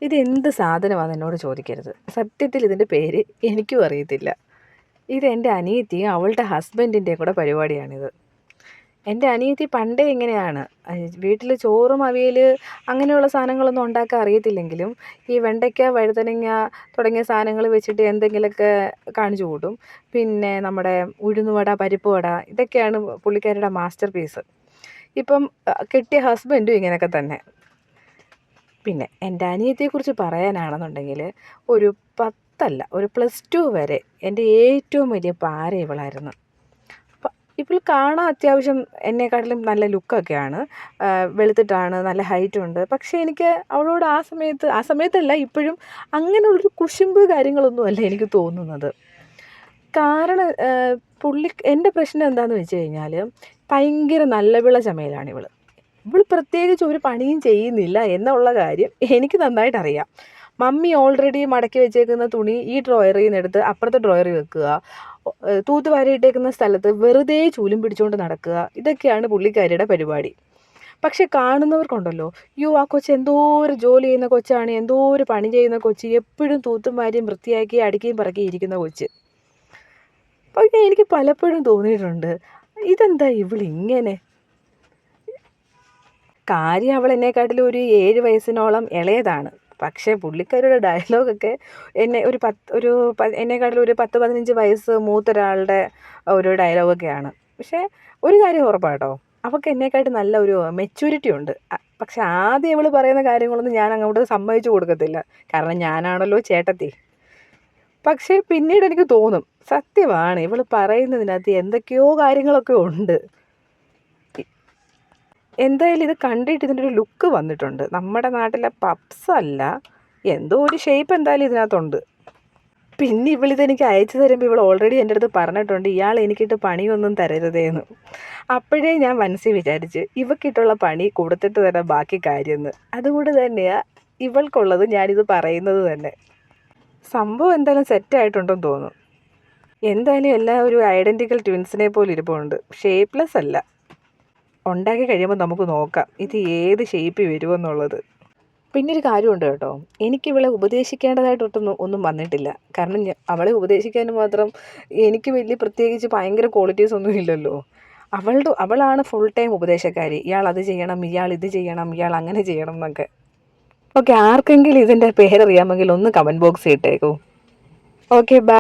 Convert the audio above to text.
ഇതെന്ത് സാധനമാണെന്ന് എന്നോട് ചോദിക്കരുത്. സത്യത്തിൽ ഇതിൻ്റെ പേര് എനിക്കും അറിയത്തില്ല. ഇതെൻ്റെ അനിയത്തിയും അവളുടെ ഹസ്ബൻഡിൻ്റെയും കൂടെ പരിപാടിയാണിത്. എൻ്റെ അനിയത്തി പണ്ടേ ഇങ്ങനെയാണ്. വീട്ടിൽ ചോറും അവിയൽ അങ്ങനെയുള്ള സാധനങ്ങളൊന്നും ഉണ്ടാക്കാൻ അറിയത്തില്ലെങ്കിലും ഈ വെണ്ടയ്ക്ക, വഴുതനങ്ങ തുടങ്ങിയ സാധനങ്ങൾ വെച്ചിട്ട് എന്തെങ്കിലുമൊക്കെ കാണിച്ചു കൂട്ടും. പിന്നെ നമ്മുടെ ഉഴുന്നുവട, പരിപ്പ് വട ഇതൊക്കെയാണ് പുള്ളിക്കാരിയുടെ മാസ്റ്റർ പീസ്. ഇപ്പം കെട്ടിയ ഹസ്ബൻഡും ഇങ്ങനെയൊക്കെ തന്നെ. പിന്നെ എൻ്റെ അനിയത്തിയെക്കുറിച്ച് പറയാനാണെന്നുണ്ടെങ്കിൽ ഒരു 10 ഒരു +2 വരെ എൻ്റെ ഏറ്റവും വലിയ പാര ഇവളായിരുന്നു. ഇവൾ കാണാൻ അത്യാവശ്യം എന്നെക്കാട്ടിലും നല്ല ലുക്കൊക്കെയാണ്. വെളുത്തിട്ടാണ്, നല്ല ഹൈറ്റുണ്ട്. പക്ഷേ എനിക്ക് അവളോട് ആ സമയത്തല്ല ഇപ്പോഴും അങ്ങനെയുള്ളൊരു കുശുമ്പ് കാര്യങ്ങളൊന്നുമല്ല എനിക്ക് തോന്നുന്നത്. കാരണം എൻ്റെ പ്രശ്നം എന്താണെന്ന് വെച്ച് കഴിഞ്ഞാൽ ഭയങ്കര നല്ല പിള്ള ചമയലാണിവൾ. ഇവൾ പ്രത്യേകിച്ച് ഒരു പണിയും ചെയ്യുന്നില്ല എന്നുള്ള കാര്യം എനിക്ക് നന്നായിട്ടറിയാം. മമ്മി ഓൾറെഡി മടക്കി വെച്ചേക്കുന്ന തുണി ഈ ഡ്രോയറിൽ നിന്ന് എടുത്ത് അപ്പുറത്തെ ഡ്രോയറിൽ വെക്കുക, തൂത്തുവാരി ഇട്ടേക്കുന്ന സ്ഥലത്ത് വെറുതെ ചൂലും പിടിച്ചുകൊണ്ട് നടക്കുക, ഇതൊക്കെയാണ് പുള്ളിക്കാരിയുടെ പരിപാടി. പക്ഷെ കാണുന്നവർക്കുണ്ടല്ലോ, യോ ആ കൊച്ച് എന്തോരം ജോലി ചെയ്യുന്ന കൊച്ചാണ്, എന്തോരം പണി ചെയ്യുന്ന കൊച്ച്, എപ്പോഴും തൂത്തും വാരിയും വൃത്തിയാക്കി അടുക്കിയും പറക്കി ഇരിക്കുന്ന കൊച്ച്. പക്ഷേ എനിക്ക് പലപ്പോഴും തോന്നിയിട്ടുണ്ട്, ഇതെന്താ ഇവളിങ്ങനെ. കാര്യം അവൾ എന്നെക്കാട്ടിലും ഒരു 7 വയസ്സിനോളം ഇളയതാണ്. പക്ഷേ പുള്ളിക്കാരിയുടെ ഡയലോഗൊക്കെ എന്നെക്കാട്ടിലും ഒരു 10-15 വയസ്സ് മൂത്തൊരാളുടെ ഒരു ഡയലോഗൊക്കെയാണ്. പക്ഷേ ഒരു കാര്യം ഉറപ്പാട്ടോ, അവൾക്ക് എന്നെക്കാട്ടി നല്ല ഒരു മെച്യൂരിറ്റി ഉണ്ട്. പക്ഷെ ആദ്യം ഇവൾ പറയുന്ന കാര്യങ്ങളൊന്നും ഞാൻ അങ്ങോട്ട് സമ്മതിച്ചു കൊടുക്കത്തില്ല. കാരണം ഞാനാണല്ലോ ചേട്ടത്തി. പക്ഷേ പിന്നീട് എനിക്ക് തോന്നും, സത്യമാണ് ഇവൾ പറയുന്നതിനകത്ത് എന്തൊക്കെയോ കാര്യങ്ങളൊക്കെ ഉണ്ട്. എന്തായാലും ഇത് കണ്ടിട്ട് ഇതിൻ്റെ ഒരു ലുക്ക് വന്നിട്ടുണ്ട്. നമ്മുടെ നാട്ടിലെ പപ്സ് അല്ല, എന്തോ ഒരു ഷേപ്പ് എന്തായാലും ഇതിനകത്തുണ്ട്. പിന്നെ ഇവളിതെനിക്ക് അയച്ചു തരുമ്പോൾ ഇവൾ ഓൾറെഡി എൻ്റെ അടുത്ത് പറഞ്ഞിട്ടുണ്ട്, ഇയാൾ എനിക്കിട്ട് പണിയൊന്നും തരരുതേന്ന്. അപ്പോഴേ ഞാൻ മനസ്സിൽ വിചാരിച്ച് ഇവക്കിട്ടുള്ള പണി കൊടുത്തിട്ട് തന്നെ ബാക്കി കാര്യമെന്ന്. അതുകൊണ്ട് തന്നെയാണ് ഇവൾക്കുള്ളത് ഞാനിത് പറയുന്നത് തന്നെ. സംഭവം എന്തായാലും സെറ്റായിട്ടുണ്ടെന്ന് തോന്നുന്നു. എന്തായാലും എല്ലാം ഒരു ഐഡൻറ്റിക്കൽ ട്വിൻസിനെ പോലെ ഇരിപ്പുണ്ട്. ഷേപ്പ്ലെസ് അല്ല. ഉണ്ടാക്കി കഴിയുമ്പോൾ നമുക്ക് നോക്കാം ഇത് ഏത് ഷേപ്പിൽ വരുമെന്നുള്ളത്. പിന്നെ ഒരു കാര്യമുണ്ട് കേട്ടോ, എനിക്കിവളെ ഒന്നും വന്നിട്ടില്ല. കാരണം അവളെ ഉപദേശിക്കാൻ മാത്രം എനിക്ക് വലിയ പ്രത്യേകിച്ച് ഭയങ്കര ക്വാളിറ്റീസ് ഒന്നും ഇല്ലല്ലോ. അവളാണ് ഫുൾ ടൈം ഉപദേശക്കാരി. ഇയാൾ അത് ചെയ്യണം, ഇയാൾ ഇത് ചെയ്യണം, ഇയാൾ അങ്ങനെ ചെയ്യണം എന്നൊക്കെ. ഓക്കെ, ആർക്കെങ്കിലും ഇതിൻ്റെ പേരറിയാമെങ്കിൽ ഒന്ന് കമൻറ്റ് ബോക്സിൽ ഇട്ടേക്കൂ. Okay, by.